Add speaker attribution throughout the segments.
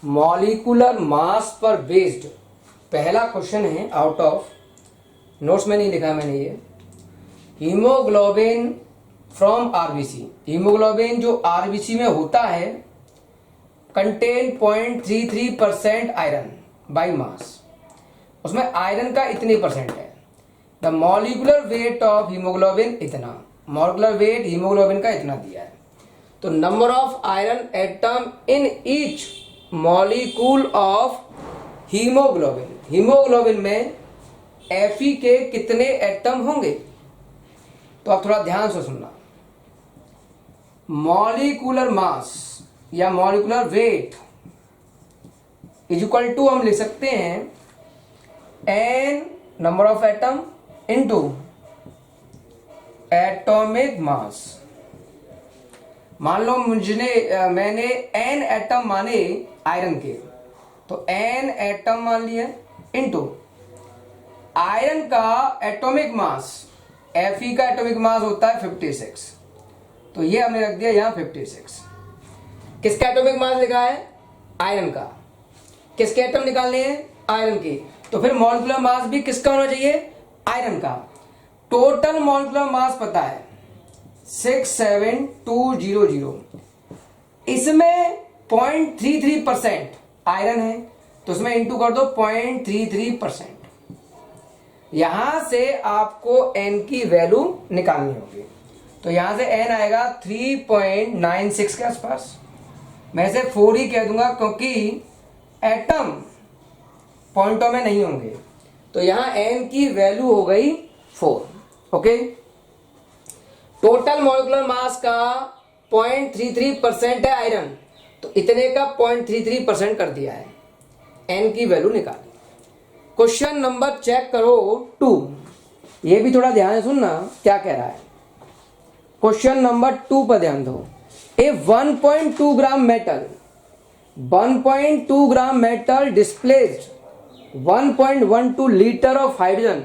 Speaker 1: Molecular mass पर based पहला question है आउट ऑफ नोट्स में नहीं लिखा मैंने ये। हीमोग्लोबिन फ्रॉम आरबीसी, हीमोग्लोबिन जो आरबीसी में होता है कंटेन 0.33% आयरन बाई मास, उसमें आयरन का इतने परसेंट है। The molecular weight of haemoglobin इतना, मॉलिक्यूलर वेट हीमोग्लोबिन का इतना दिया है। तो number of iron atom in each molecule of haemoglobin, haemoglobin में Fe के कितने एटम होंगे। तो आप थोड़ा ध्यान से सुनना। मॉलिक्यूलर मास या molecular weight is equal to हम लिख सकते हैं n number of atom into atomic mass. मान लो मैंने n एटम माने आयरन के, तो n एटम मान लिया इनटू आयरन का एटॉमिक मास, Fe का एटॉमिक मास होता है 56, तो ये हमने रख दिया यहां 56। किसका एटॉमिक मास लिखा है? आयरन का। किसके एटम निकालने हैं? आयरन के। तो फिर मॉलिक्यूलर मास भी किसका होना चाहिए? आयरन का। टोटल मॉलिक्यूलर मास पता है 67200, इसमें 0.33% आयरन है, तो उसमें इंटू कर दो 0.33%। यहां से आपको n की वैल्यू निकालनी होगी। तो यहां से n आएगा 3.96 के आसपास। मैं इसे 4 ही कह दूंगा क्योंकि एटम पॉइंटों में नहीं होंगे। तो यहां n की वैल्यू हो गई 4। ओके, टोटल मॉलिक्यूलर मास का 0.33% है आयरन, तो इतने का 0.33% कर दिया है। n की वैल्यू निकाली। क्वेश्चन नंबर चेक करो 2, ये भी थोड़ा ध्यान से सुनना क्या कह रहा है। क्वेश्चन नंबर 2 पर ध्यान दो। A 1.2 gram metal, 1.2 gram metal displaced 1.12 litre of hydrogen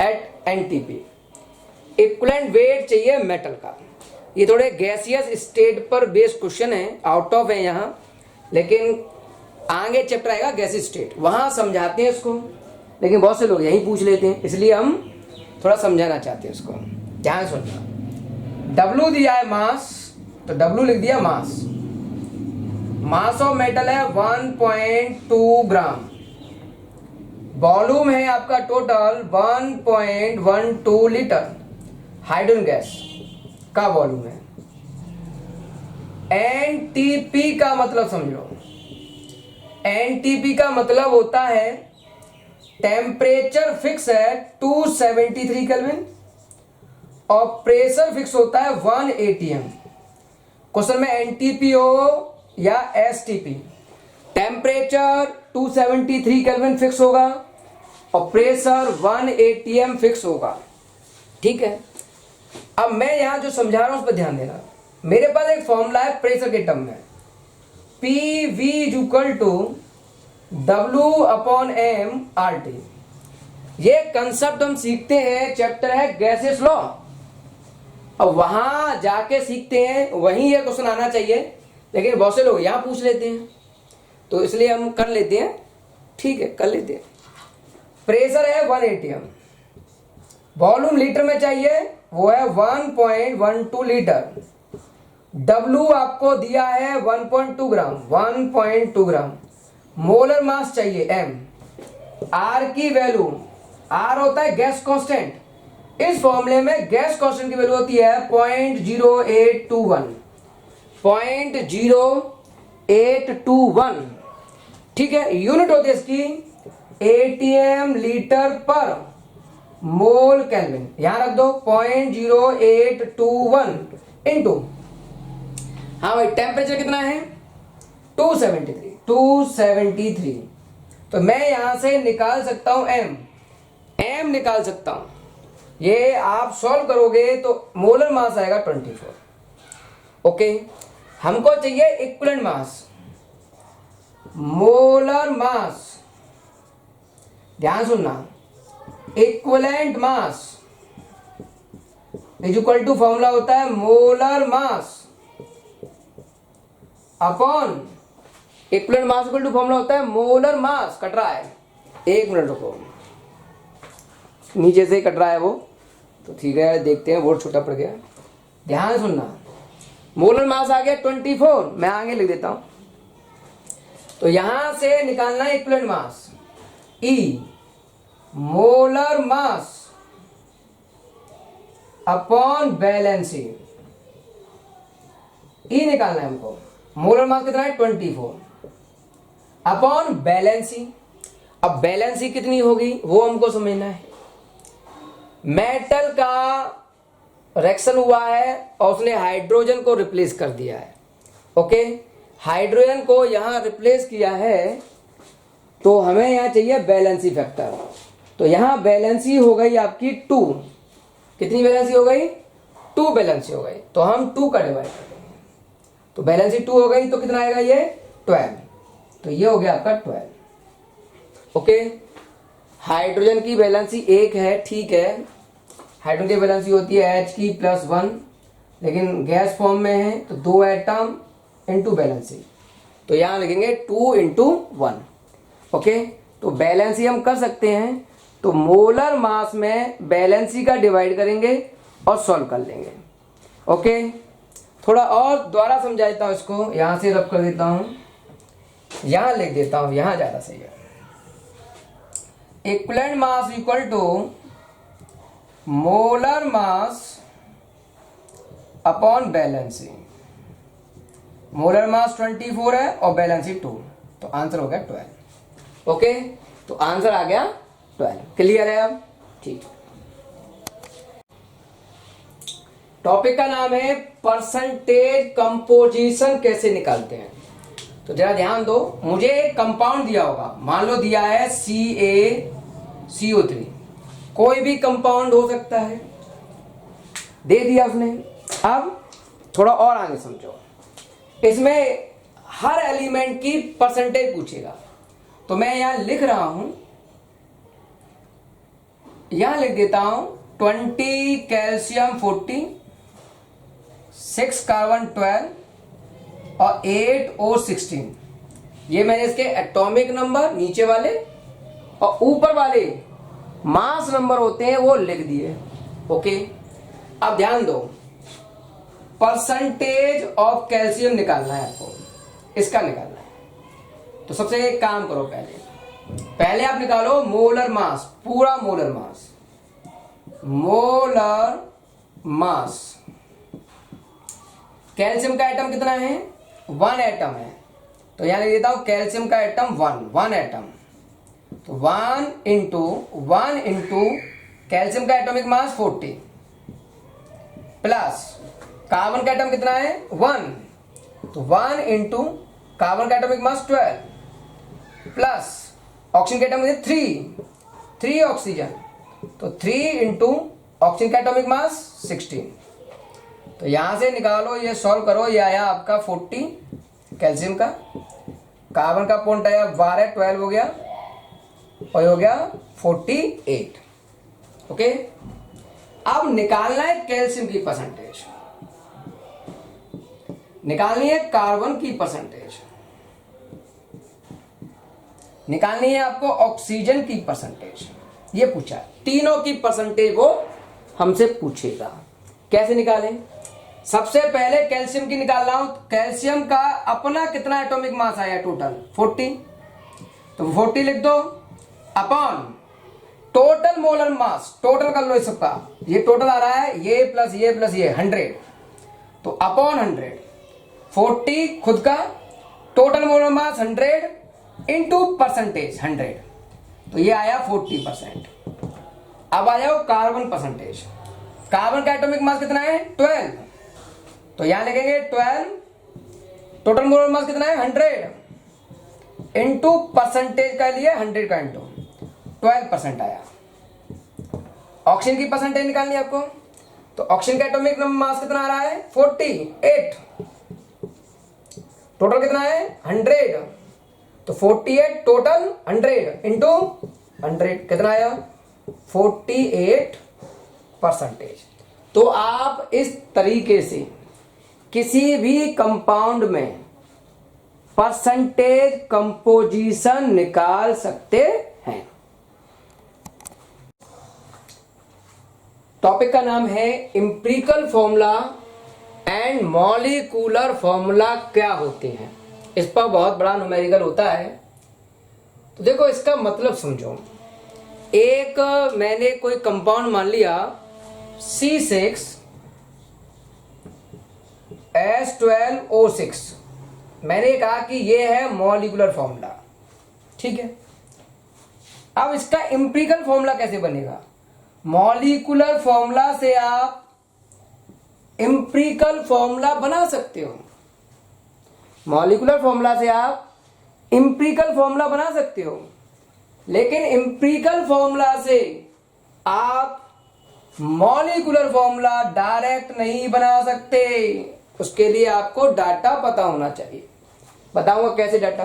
Speaker 1: at NTP. Equivalent weight चाहिए मेटल का। ये थोड़े गैसियस स्टेट पर बेस्ड क्वेश्चन है, आउट ऑफ है यहाँ, लेकिन आगे चैप्टर आएगा गैसियस स्टेट, वहां समझाते हैं इसको, लेकिन बहुत से लोग यहीं पूछ लेते हैं, इसलिए हम थोड़ा समझाना चाहते हैं इसको। ध्यान सुनना। W दिया है मास, तो W लिख दिया मास। मास ऑफ मेटल है 1.2 ग्राम। वॉल्यूम है आपका टोटल 1.12 लीटर हाइड्रोजन गैस का वॉल्यूम है। एनटीपी का मतलब समझो। एनटीपी का मतलब होता है टेम्परेचर फिक्स है 273 केल्विन और प्रेशर फिक्स होता है 1 atm। क्वेश्चन में एनटीपी हो या एसटीपी, टेम्परेचर 273 केल्विन फिक्स होगा और प्रेशर 1 atm फिक्स होगा। ठीक है, अब मैं यहां जो समझा रहा हूं उस पर ध्यान देना। मेरे पास एक फॉर्मूला है प्रेशर के टर्म में, PV is equal to W/m/RT। ये कंसेप्ट हम सीखते हैं, चैप्टर है गैसेस लॉ, अब वहां जाके सीखते हैं, वहीं ये क्वेश्चन आना चाहिए, लेकिन बहुत से लोग यहां पूछ लेते हैं, तो इसलिए हम कर लेते हैं। ठीक है, कर लेते हैं। प्रेशर है 1 atm, वॉल्यूम लीटर में चाहिए, वो है 1.12 लीटर। W आपको दिया है 1.2 ग्राम, 1.2 ग्राम। मोलर मास चाहिए m। R की वैल्यू, R होता है गैस कांस्टेंट। इस फॉर्मूले में गैस कांस्टेंट की वैल्यू होती है 0.0821, 0.0821। ठीक है, यूनिट होती है इसकी atm लीटर पर मोल केल्विन। यहां रख दो 0.0821 इनटू, हाँ भाई, टेम्परेचर कितना है 273। तो मैं यहां से निकाल सकता हूं m निकाल सकता हूं। ये आप सॉल्व करोगे तो मोलर मास आएगा 24। ओके, हमको चाहिए इक्विवेलेंट मास। मोलर मास, ध्यान सुनना, equivalent mass is equal to formula होता है molar mass upon equivalent mass equal to formula होता है मोलर मास। कट रहा है, एक मिनट रुको, नीचे से कट रहा है वो, तो ठीक है देखते हैं, बोर्ड छोटा पड़ गया, ध्यान सुनना। मोलर मास आ गया 24, मैं आगे लिख देता हूं। तो यहां से निकालना है इक्विवेलेंट मास, ई मोलर मास अपॉन बैलेंसी, ई निकालना है हमको। मोलर मास कितना है 24 अपॉन बैलेंसी। अब बैलेंसी कितनी होगी वो हमको समझना है। मेटल का रिएक्शन हुआ है और उसने हाइड्रोजन को रिप्लेस कर दिया है। ओके, हाइड्रोजन को यहां रिप्लेस किया है, तो हमें यहां चाहिए बैलेंसी फैक्टर। तो यहां बैलेंसी हो गई आपकी 2। कितनी बैलेंसी हो गई? 2 बैलेंसी हो गई। तो हम 2 का डिवाइड कर देंगे, तो बैलेंसी 2 हो गई, तो कितना आएगा ये 12। तो ये हो गया आपका 12। ओके, हाइड्रोजन की बैलेंसी 1 है, ठीक है, हाइड्रोजन की बैलेंसी होती है H की +1, लेकिन गैस फॉर्म में है तो 2 एटम इंटू बैलेंसी, तो यहां लिखेंगे 2 इंटू 1। ओके, तो बैलेंसी हम कर सकते हैं, तो मोलर मास में बैलेंसी का डिवाइड करेंगे और सॉल्व कर लेंगे। ओके, थोड़ा और दोबारा समझा देता हूं इसको, यहां से रब कर देता हूं, यहां लिख देता हूं, यहां ज्यादा सही है। Equivalent mass equal to molar mass upon valency. Molar mass 24 है और बैलेंसी 2, तो आंसर हो गया 12। ओके, तो आंसर आ गया 12। क्लियर है अब? ठीक। टॉपिक का नाम है परसेंटेज कंपोजिशन कैसे निकालते हैं। तो जरा ध्यान दो, मुझे एक कंपाउंड दिया होगा, मान लो दिया है CaCO3, कोई भी कंपाउंड हो सकता है, दे दिया उसने। अब थोड़ा और आगे समझो, इसमें हर एलिमेंट की परसेंटेज पूछेगा, तो मैं यहां लिख रहा हूं, यहां लिख देता हूं 20 कैल्शियम 40, 6 कार्बन 12 और 8 और 16। ये मैंने इसके एटॉमिक नंबर नीचे वाले और ऊपर वाले मास नंबर होते हैं वो लिख दिए। ओके, अब ध्यान दो, परसेंटेज ऑफ कैल्शियम निकालना है आपको, इसका निकालना है। तो सबसे एक काम करो, पहले आप निकालो मोलर मास, पूरा molar mass, molar mass. Calcium का एटम कितना है? 1 एटम है, तो यहां लिख देता हूं कैल्शियम का एटम 1 एटम, तो 1 इंटू कैल्शियम का एटॉमिक मास 40 प्लस कार्बन का एटम कितना है 1, तो 1 इंटू कार्बन का एटॉमिक मास 12 प्लस ऑक्सीजन का एटम 3 ऑक्सीजन, तो 3 इंटू ऑक्सीजन का एटॉमिक मास 16। तो यहां से निकालो, ये सॉल्व करो, ये आया आपका 40 कैल्शियम का, कार्बन का पॉइंट आया 12, 12 हो गया और ये हो गया 48। ओके, अब निकालना है कैल्शियम की परसेंटेज, निकालनी है कार्बन की परसेंटेज, निकालनी है आपको ऑक्सीजन की परसेंटेज। ये पूछा, तीनों की परसेंटेज वो हमसे पूछेगा। कैसे निकालें? सबसे पहले कैल्शियम की निकाल रहा हूं। कैल्शियम का अपना कितना एटॉमिक मास आया टोटल 40, तो 40 लिख दो upon total molar mass, total कर लो इस सबका, ये टोटल आ रहा है ये प्लस ये 100, तो अपॉन 100, 40 खुद का, total molar mass 100 into percentage 100, तो ये आया 40%। अब आ जाओ कार्बन परसेंटेज। कार्बन का एटॉमिक मास कितना है 12, तो यहां लिखेंगे 12, टोटल मोलर मास कितना है 100 इंटू परसेंटेज का लिए 100 का इंटू 12% आया। ऑक्सीजन की परसेंटेज निकालनी है आपको, तो ऑक्सीजन का एटॉमिक मास कितना आ रहा है 48, टोटल कितना है 100, तो 48 टोटल 100 इंटू 100 कितना आया 48%। तो आप इस तरीके से किसी भी कंपाउंड में परसेंटेज कंपोजिशन निकाल सकते हैं। टॉपिक का नाम है empirical formula and molecular formula क्या होते हैं। इस पर बहुत बड़ा न्यूमेरिकल होता है। तो देखो इसका मतलब समझो। एक मैंने कोई कंपाउंड मान लिया C6H12O6, मैंने कहा कि ये है मॉलिक्यूलर फॉर्मूला, ठीक है। अब इसका एम्पिरिकल फॉर्मूला कैसे बनेगा? मॉलिक्यूलर फॉर्मूला से आप एम्पिरिकल फॉर्मूला बना सकते हो। मॉलिक्यूलर फॉर्मूला से आप एम्पिरिकल फॉर्मूला बना सकते हो, लेकिन एम्पिरिकल फॉर्मूला से आप मॉलिक्यूलर फॉर्मूला डायरेक्ट नहीं बना सकते। उसके लिए आपको डाटा पता होना चाहिए। बताऊंगा कैसे डाटा।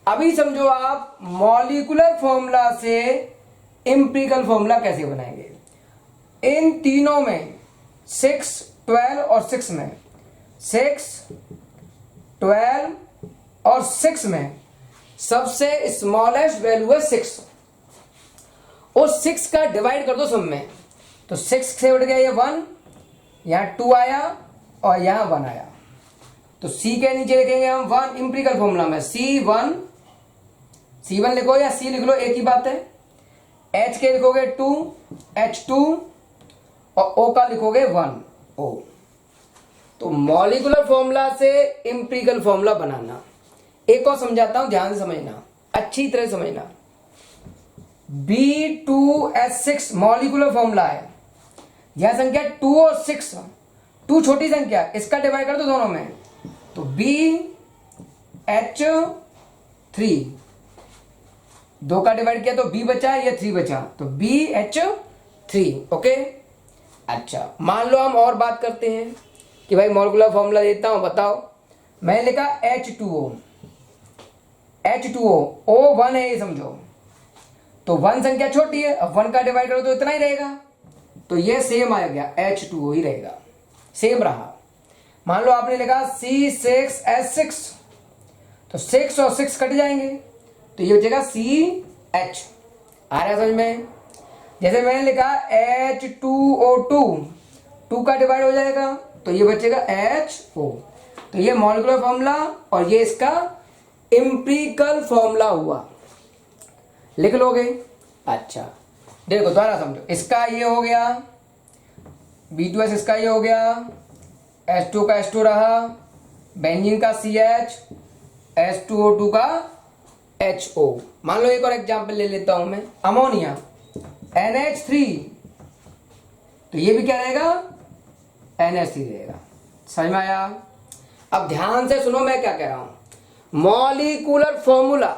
Speaker 1: अभी समझो आप मॉलिक्यूलर फॉर्मूला से एम्पिरिकल फॉर्मूला कैसे बनाएंगे। इन तीनों में 6, 12 और 6 में 6, 12 और 6 में सबसे स्मॉलेस्ट वैल्यू है 6। उस 6 का डिवाइड कर दो सब में, तो 6 से उठ गया ये 1, यहां 2 आया और यहां 1 आया। तो C के नीचे लिखेंगे हम 1 एम्पिरिकल फॉर्मूला में C1 लिखो या C लिख लो, एक ही बात है। H के लिखोगे 2 H2 और O का लिखोगे 1 O। तो मॉलिक्यूलर फॉर्मूला से एम्पिरिकल फॉर्मूला बनाना। एक और समझाता हूं, ध्यान से समझना, अच्छी तरह समझना। B2H6 मॉलिक्यूलर फॉर्मूला है। यह संख्या 2 और 6, 2 छोटी संख्या, इसका डिवाइड कर दो दोनों में, तो BH3, 2 का डिवाइड किया तो B बचा, ये 3 बचा, तो BH3। ओके, अच्छा मान लो हम और बात करते हैं कि भाई मॉलिक्यूलर फॉर्मूला देता हूं, बताओ। मैं लिखा H2O, O1 है ये समझो, तो 1 संख्या छोटी है, अब 1 का डिवाइड करो तो इतना ही रहेगा, तो ये सेम आ गया, H2O ही रहेगा, सेम रहा। मान लो आपने लिखा C6H6, तो 6 और 6 कट जाएंगे, तो ये बचेगा CH। आ रहा है समझ में? जैसे मैंने लिखा H2O2, 2 का डिवाइड हो जाएगा तो ये बचेगा HO। तो ये मॉलिक्यूलर फॉर्मूला और ये इसका एम्पिरिकल फॉर्मूला हुआ, लिख लोगे। अच्छा देखो दोबारा समझो, इसका ये हो गया B2H, इसका ये हो गया, H2 का H2 रहा, बेंजीन का CH, H2O2 का HO। मान लो एक और एग्जांपल ले लेता हूं मैं, अमोनिया NH3, तो ये भी क्या रहेगा, NH3 रहेगा। समझ में आया? अब ध्यान से सुनो मैं क्या कह रहा हूं। मॉलिक्यूलर फॉर्मूला,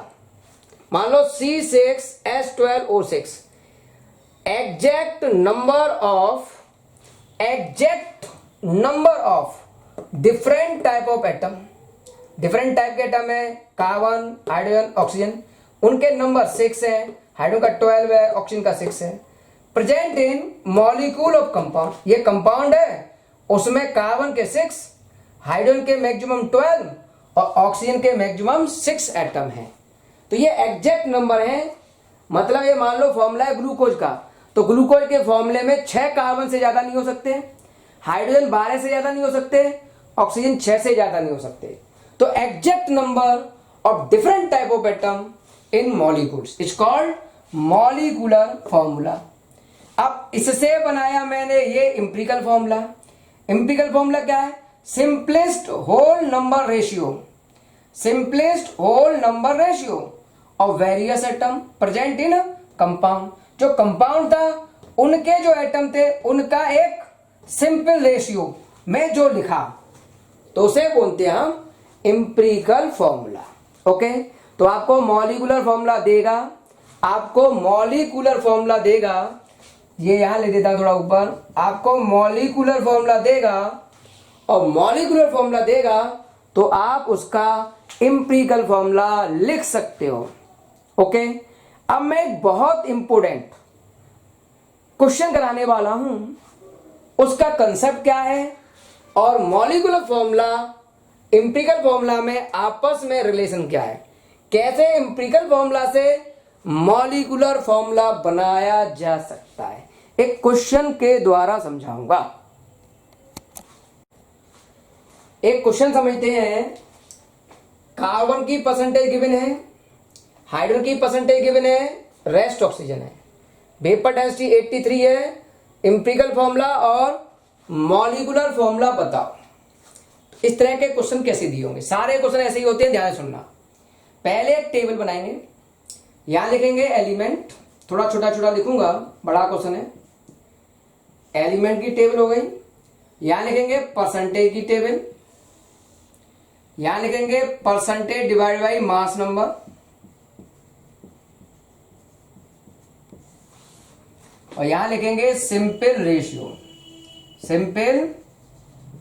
Speaker 1: मान लो C6H12O6, exact number of different type of atom, different type के एटम है, कार्बन, हाइड्रोजन, ऑक्सीजन, उनके नंबर 6 है, हाइड्रोजन का 12 है, ऑक्सीजन का 6 है। Present in molecule of compound, ये कंपाउंड है, उसमें कार्बन के 6, हाइड्रोजन के मैक्सिमम 12 और ऑक्सीजन के मैक्सिमम 6 एटम है। तो ये एग्जैक्ट नंबर है। मतलब ये मान लो फॉर्मूला है ग्लूकोज का, तो ग्लूकोज के फॉर्मूले में 6 कार्बन से ज्यादा नहीं हो सकते, हाइड्रोजन 12 से ज्यादा नहीं हो सकते, ऑक्सीजन 6 से ज्यादा नहीं हो सकते। तो exact number of different type of atom in molecules is called molecular formula. अब इससे बनाया मैंने ये एम्पिरिकल फॉर्मूला। एम्पिरिकल फॉर्मूला क्या है? Simplest whole number ratio, simplest whole number ratio of various atom present in compound. जो compound था उनके जो एटम थे उनका एक सिंपल रेशियो में जो लिखा, तो उसे बोलते हैं हम एम्पिरिकल फॉर्मूला। ओके, तो आपको मॉलिक्यूलर फॉर्मूला देगा, आपको मॉलिक्यूलर फॉर्मूला देगा, ये यहां ले देता थोड़ा ऊपर, आपको मॉलिक्यूलर फॉर्मूला देगा और मॉलिक्यूलर फॉर्मूला देगा तो आप उसका एम्पिरिकल फॉर्मूला लिख सकते हो। ओके, अब मैं एक बहुत इंपॉर्टेंट क्वेश्चन कराने वाला हूं, उसका कंसेप्ट क्या है और मॉलिक्यूलर फॉर्मूला एम्पिरिकल फॉर्मूला में आपस में रिलेशन क्या है, कैसे एम्पिरिकल फॉर्मूला से मॉलिक्यूलर फॉर्मूला बनाया जा सकता है, एक क्वेश्चन के द्वारा समझाऊंगा। एक क्वेश्चन समझते हैं। कार्बन की परसेंटेज गिवन है, हाइड्रोजन की परसेंटेज गिवन है, रेस्ट ऑक्सीजन है, वेपर डेंसिटी 83 है, एम्पिरिकल फॉर्मूला और मॉलिक्यूलर फॉर्मूला बताओ। इस तरह के क्वेश्चन कैसे दिए होंगे, सारे क्वेश्चन ऐसे ही होते हैं, ध्यान से सुनना। पहले एक टेबल बनाएंगे, यहां लिखेंगे एलिमेंट, थोड़ा छोटा छोटा लिखूंगा, बड़ा क्वेश्चन है। एलिमेंट की टेबल हो गई, यहां लिखेंगे परसेंटेज की टेबल, यहां लिखेंगे percentage divide by mass number, और यहां लिखेंगे सिंपल रेशियो। सिंपल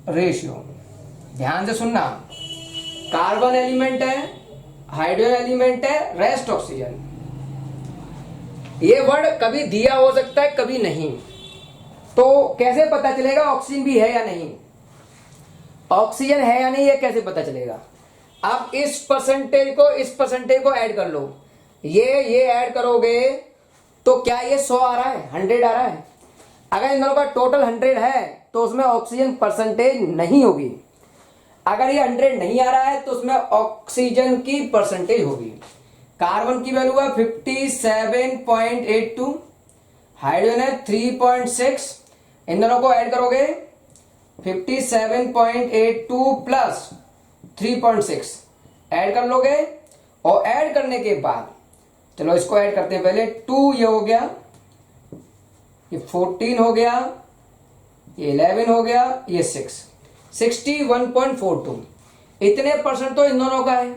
Speaker 1: रेशियो ध्यान से सुनना, कार्बन एलिमेंट है, हाइड्रोजन एलिमेंट है, रेस्ट ऑक्सीजन। ये वर्ड कभी दिया हो सकता है कभी नहीं, तो कैसे पता चलेगा ऑक्सीजन भी है या नहीं, ऑक्सीजन है या नहीं, ये कैसे पता चलेगा। अब इस परसेंटेज को ऐड कर लो, ये ऐड करोगे तो क्या ये 100 आ रहा है, 100 आ रहा है। अगर इन दोनों का टोटल 100 है तो उसमें ऑक्सीजन परसेंटेज नहीं होगी। अगर ये 100 नहीं आ रहा है तो उसमें ऑक्सीजन की परसेंटेज होगी। कार्बन की वैल्यू है 57.82, हाइड्रोजन है 3.6, इन दोनों को ऐड करोगे 57.82 प्लस 3.6 ऐड कर लोगे, और ऐड करने के बाद चलो इसको ऐड करते हैं पहले। 2 ये हो गया, ये 14 हो गया, ये 11 हो गया, ये 6, 61.42। इतने परसेंट तो इन दोनों का है,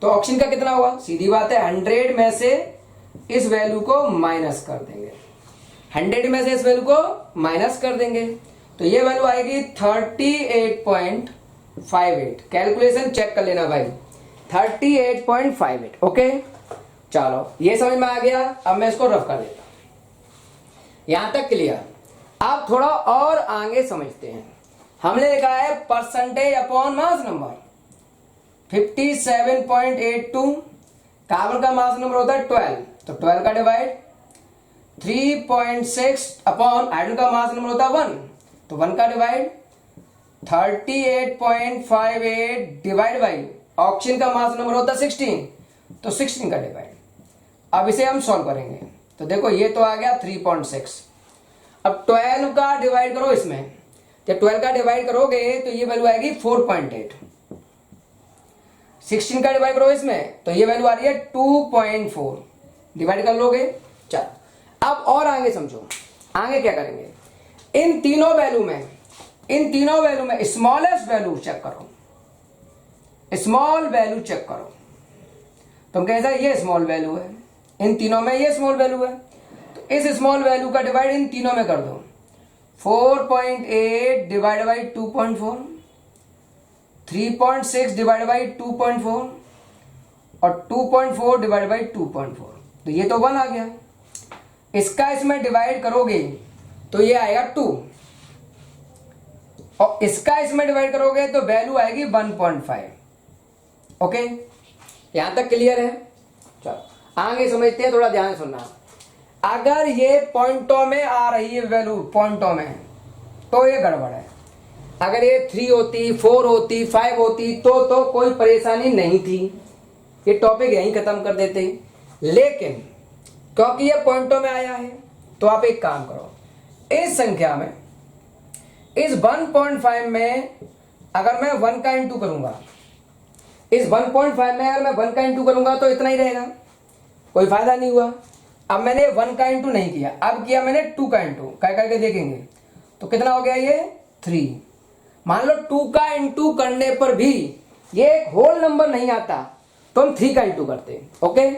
Speaker 1: तो ऑक्सीजन का कितना हुआ, सीधी बात है 100 में से इस वैल्यू को माइनस कर देंगे, 100 में से इस वैल्यू को माइनस कर देंगे, तो ये वैल्यू आएगी 38.58। कैलकुलेशन चेक कर लेना भाई, 38.58। ओके चलो ये समझ में आ गया। अब मैं इसको रफ कर देता हूं, यहां तक क्लियर। अब थोड़ा और आगे समझते हैं। हमने लिखा है percentage upon mass number, 57.82, carbon का मास नंबर होता है 12, तो 12 का डिवाइड, 3.6 अपॉन हाइड्रोजन का मास नंबर होता है 1, तो 1 का डिवाइड, 38.58 डिवाइड बाई ऑक्सीजन का मास नंबर होता है 16, तो 16 का डिवाइड। अब इसे हम सॉल्व करेंगे, तो देखो ये तो आ गया 3.6। अब 12 का डिवाइड करो इसमें, जब 12 का डिवाइड करोगे तो ये वैल्यू आएगी 4.8। 16 का डिवाइड करो इसमें तो ये वैल्यू आ रही है 2.4, डिवाइड कर लोगे। चलो अब और आगे समझो, आगे क्या करेंगे, इन तीनों वैल्यू में स्मॉलेस्ट वैल्यू चेक करो, स्मॉल वैल्यू चेक करो। तुम कहें सर ये स्मॉल वैल्यू है, इन तीनों में ये स्मॉल वैल्यू है, तो इस स्मॉल वैल्यू का डिवाइड इन तीनों में कर दो। 4.8 डिवाइड बाई 2.4, 3.6 डिवाइड बाई 2.4 और 2.4 डिवाइड बाई 2.4, तो ये तो 1 आ गया। इसका इसमें डिवाइड करोगे तो ये आएगा 2, और इसका इसमें डिवाइड करोगे तो वैल्यू आएगी 1.5। ओके यहां तक क्लियर है। चलो आगे समझते हैं, थोड़ा ध्यान सुनना। अगर ये पॉइंटों में आ रही है वैल्यू, पॉइंटों में, तो ये गड़बड़ है। अगर ये 3 होती, 4 होती, 5 होती तो कोई परेशानी नहीं थी, ये टॉपिक यहीं खत्म कर देते। लेकिन क्योंकि ये पॉइंटों में आया है तो आप एक काम करो, इस संख्या में, इस 1.5 में अगर मैं 1 का इंटू करूंगा, इस 1.5 में अगर मैं 1 का इंटू करूंगा तो इतना ही रहेगा, कोई फायदा नहीं हुआ। अब मैंने 1 का इंटू नहीं किया, अब किया मैंने 2 का इंटू, क्या करके देखेंगे तो कितना हो गया, ये 3। मान लो 2 का इंटू करने पर भी ये एक होल नंबर नहीं आता तो हम 3 का इंटू करते। ओके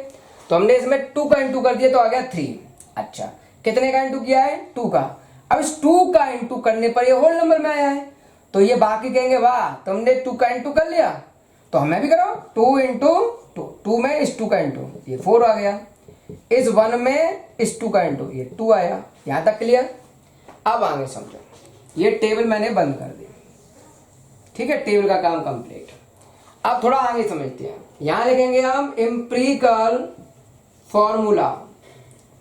Speaker 1: तो हमने इसमें 2 का इंटू कर दिया तो आ गया 3। अच्छा कितने का इंटू किया है, 2 का। अब इस 2 का इंटू करने पर ये होल नंबर में आया है, तो ये बाकी कहेंगे वाह तुमने 2 का इंटू कर लिया, तो हमें भी करो 2 इंटू 2 में इस 2 का इंटू, ये 4 आ गया। इस 1 में इस 2 का इंटू, ये 2 आया। यहां तक क्लियर। अब आगे समझो, ये टेबल मैंने बंद कर दी, ठीक है, टेबल का काम कंप्लीट। अब थोड़ा आगे समझते हैं। यहां लिखेंगे हम एम्पिरिकल फॉर्मूला।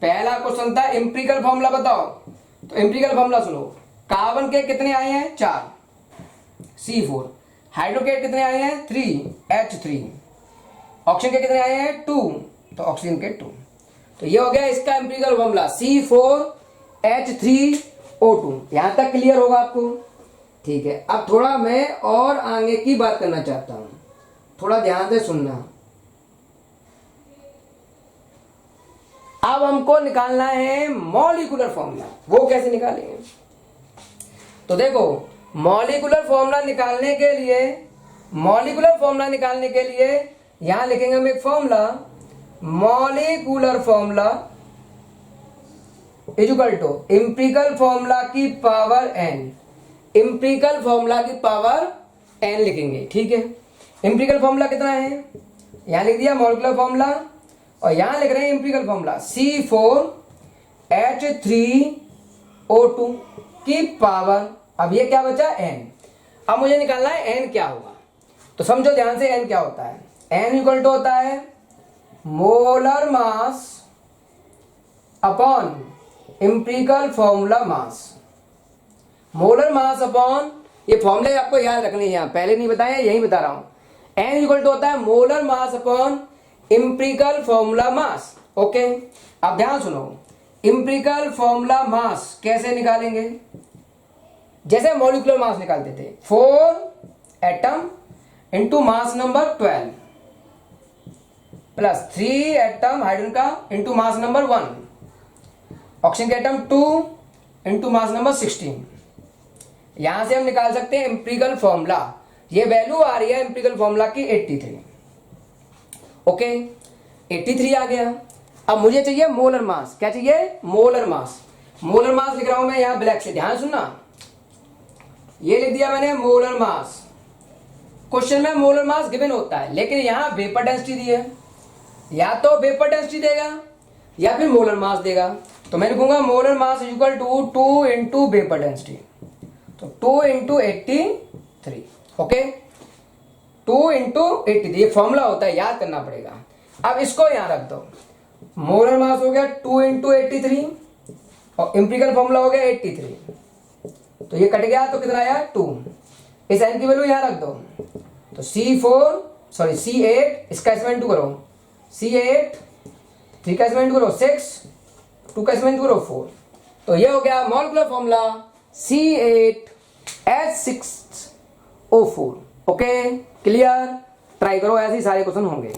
Speaker 1: पहला क्वेश्चन था एम्पिरिकल फॉर्मूला बताओ, तो एम्पिरिकल फॉर्मूला सुनो। कार्बन के कितने आए हैं 4 C4, हाइड्रोकेट कितने आए हैं 3 H3, ऑक्सीजन के कितने आए हैं 2, तो ऑक्सीजन के 2। तो ये हो गया इसका एम्पिरिकल फॉर्मूला C4 H3O2। यहां तक क्लियर होगा आपको? ठीक है, अब थोड़ा मैं और आगे की बात करना चाहता हूं, थोड़ा ध्यान से सुनना। अब हमको निकालना है मॉलिक्यूलर फॉर्मूला। वो कैसे निकालेंगे? तो देखो, मॉलिक्यूलर फॉर्मूला निकालने के लिए यहां लिखेंगे हम एक formula, molecular formula is equal to empirical formula की पावर n। एम्पिरिकल फॉर्मूला की पावर n लिखेंगे, ठीक है। एम्पिरिकल फॉर्मूला कितना है, यहां लिख दिया मॉलिक्यूलर फॉर्मूला, और यहां लिख रहे हैं एम्पिरिकल फॉर्मूला C4 H3O2 की पावर, अब ये क्या बचा n। अब मुझे निकालना है n क्या होगा, तो समझो ध्यान से n क्या होता है। n इक्वल टू होता है molar mass upon empirical formula mass. Molar mass upon, ये फॉर्मूले आपको याद रखने हैं, पहले नहीं बताया, यही बता रहा हूं। n इक्वल टू होता है molar mass upon empirical formula mass. Okay, अब ध्यान सुनो, एम्पिरिकल फॉर्मूला मास कैसे निकालेंगे? जैसे मॉलिक्यूलर मास निकालते थे, 4 atom into mass number 12 plus 3 atom hydrogen का इंटू मास नंबर 1, ऑक्सीजन के एटम 2 इंटू मास नंबर 16। यहां से हम निकाल सकते हैं एम्पिरिकल फॉर्मूला। ये वैल्यू आ रही है एम्पिरिकल फॉर्मूला की 83। ओके, 83 आ गया। अब मुझे चाहिए मोलर मास। क्या चाहिए? Molar mass. मोलर मास लिख रहा हूं मैं यहां ब्लैक से, ध्यान सुनना। ये लिख दिया मैंने मोलर मास। क्वेश्चन में मोलर मास गिवन होता है, लेकिन यहां वेपर डेंसिटी दी है, या तो वेपर डेंसिटी देगा या फिर मोलर मास देगा। तो मैं लिखूंगा molar mass equal to 2 into vapour density, तो 2 इंटू 83। ओके, 2 इंटू 83, ये फॉर्मूला होता है, याद करना पड़ेगा। अब इसको यहां रख दो, मोलर मास हो गया 2 इंटू 83 और एम्पिरिकल फॉर्मूला हो गया 83, तो ये कट गया, तो कितना आया 2। इस n की वैल्यू यहां रख दो, तो C8, इसका इसमें 2 करो, C8, 3 का इसमें 2 करो 6, 2 का इसमें 2 करो 4। तो ये हो गया molecular formula C8H6O4। Okay, clear? Try करो, ऐसे ही सारे क्वेश्चन होंगे।